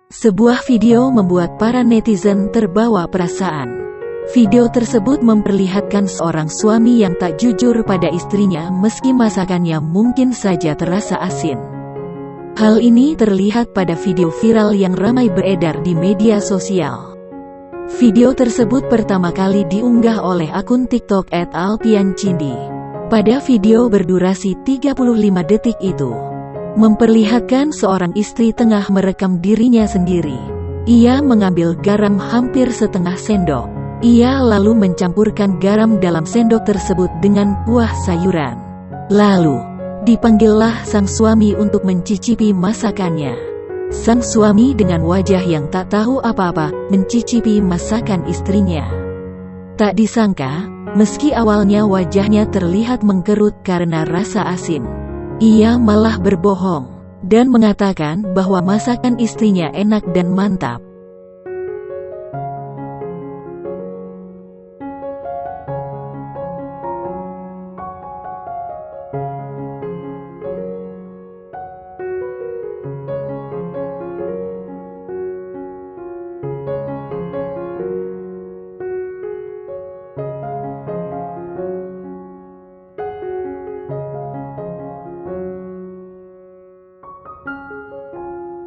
Sebuah video membuat para netizen terbawa perasaan. Video tersebut memperlihatkan seorang suami yang tak jujur pada istrinya meski masakannya mungkin saja terasa asin. Hal ini terlihat pada video viral yang ramai beredar di media sosial. Video tersebut pertama kali diunggah oleh akun TikTok @alpiancindi. Pada video berdurasi 35 detik itu, memperlihatkan seorang istri tengah merekam dirinya sendiri. Ia mengambil garam hampir setengah sendok. Ia lalu mencampurkan garam dalam sendok tersebut dengan kuah sayuran. Lalu, dipanggillah sang suami untuk mencicipi masakannya. Sang suami dengan wajah yang tak tahu apa-apa, mencicipi masakan istrinya. Tak disangka, meski awalnya wajahnya terlihat mengkerut karena rasa asin, ia malah berbohong dan mengatakan bahwa masakan istrinya enak dan mantap.